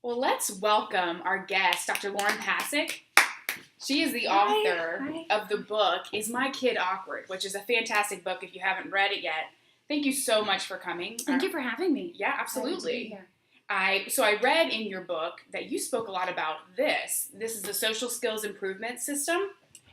Well, let's welcome our guest, Dr. Lauren Pasick. She is the author of the book, Is My Kid Awkward?, which is a fantastic book if you haven't read it yet. Thank you so much for coming. Thank you for having me. Yeah, absolutely. I read in your book that you spoke a lot about this. This is the Social Skills Improvement System,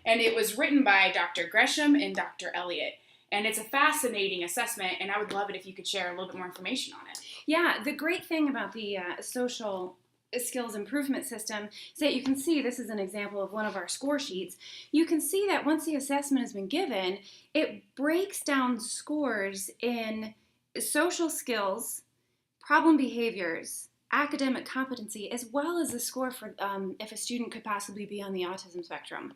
and it was written by Dr. Gresham and Dr. Elliott. And it's a fascinating assessment, and I would love it if you could share a little bit more information on it. Yeah, the great thing about the Social Skills Improvement System is that you can see, this is an example of one of our score sheets, you can see that once the assessment has been given, it breaks down scores in social skills, problem behaviors, academic competency, as well as a score for if a student could possibly be on the autism spectrum.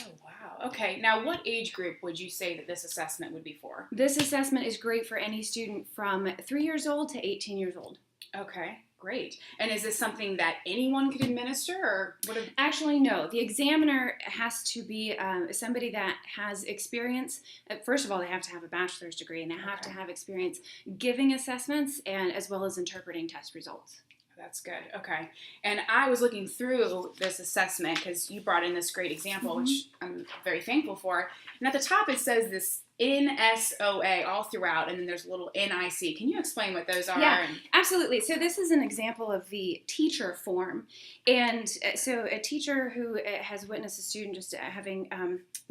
Oh, wow. Okay. Now, what age group would you say that this assessment would be for? This assessment is great for any student from 3 years old to 18 years old. Okay, great. And is this something that anyone could administer, or what? Actually, no. The examiner has to be somebody that has experience. First of all, they have to have a bachelor's degree, and they have to have experience giving assessments and as well as interpreting test results. That's good. Okay. And I was looking through this assessment because you brought in this great example, which I'm very thankful for. And at the top it says this NSOA all throughout, and then there's a little NIC. Can you explain what those are? Yeah, absolutely. So this is an example of the teacher form. And so a teacher who has witnessed a student just having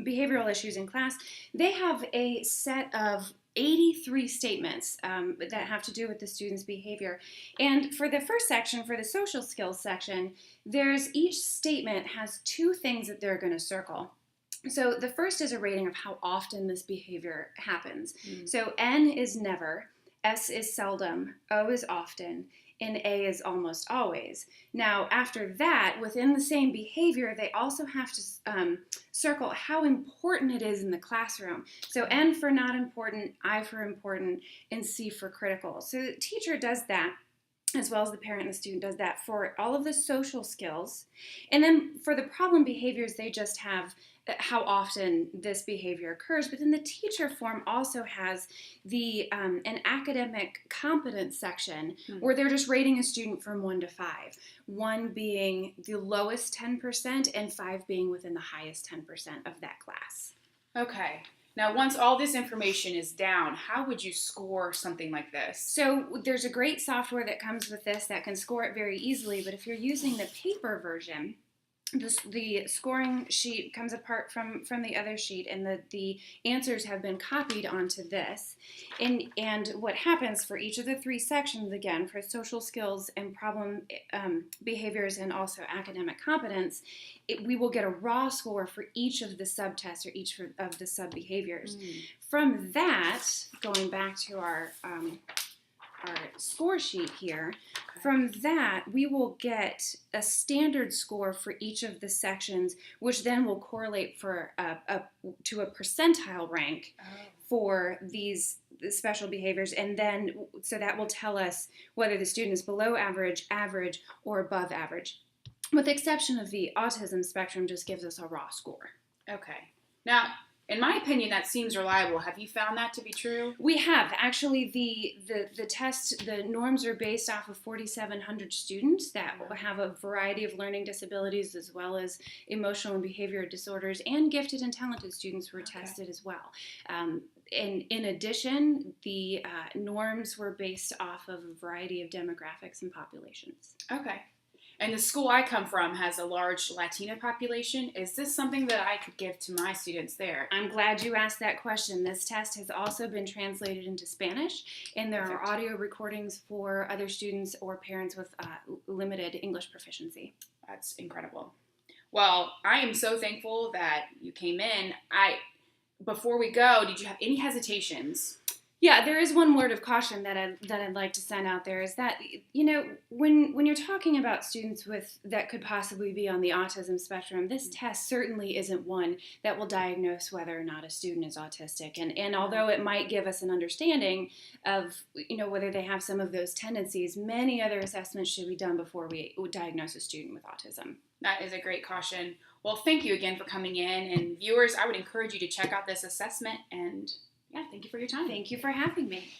behavioral issues in class, they have a set of 83 statements that have to do with the student's behavior. And for the first section, for the social skills section, each statement has two things that they're going to circle. So the first is a rating of how often this behavior happens. So N is never, S is seldom, O is often, and A is almost always. Now, after that, within the same behavior, they also have to circle how important it is in the classroom. So N for not important, I for important, and C for critical. So the teacher does that, as well as the parent and the student does that for all of the social skills. And then for the problem behaviors, they just have how often this behavior occurs. But then the teacher form also has an academic competence section where they're just rating a student from 1 to 5. 1 being the lowest 10% and 5 being within the highest 10% of that class. Okay. Now, once all this information is down, how would you score something like this? So there's a great software that comes with this that can score it very easily, but if you're using the paper version, the scoring sheet comes apart from the other sheet, and the answers have been copied onto this. And what happens for each of the 3 sections, again, for social skills and problem behaviors and also academic competence, we will get a raw score for each of the subtests or each of the sub-behaviors. From that, going back to our score sheet here, from that we will get a standard score for each of the sections, which then will correlate to a percentile rank for these special behaviors, and then so that will tell us whether the student is below average, average, or above average. With the exception of the autism spectrum, just gives us a raw score. Okay. Now, in my opinion, that seems reliable. Have you found that to be true? We have. Actually, the test, the norms are based off of 4,700 students that have a variety of learning disabilities as well as emotional and behavioral disorders, and gifted and talented students were tested as well. And in addition, the norms were based off of a variety of demographics and populations. Okay. And the school I come from has a large Latino population. Is this something that I could give to my students there? I'm glad you asked that question. This test has also been translated into Spanish, and there are audio recordings for other students or parents with limited English proficiency. That's incredible. Well, I am so thankful that you came in. Before we go, did you have any hesitations? Yeah, there is one word of caution that I'd like to send out there, is that, when you're talking about students that could possibly be on the autism spectrum, this test certainly isn't one that will diagnose whether or not a student is autistic. And although it might give us an understanding of, whether they have some of those tendencies, many other assessments should be done before we diagnose a student with autism. That is a great caution. Well, thank you again for coming in. And viewers, I would encourage you to check out this assessment, and yeah, thank you for your time. Thank you for having me.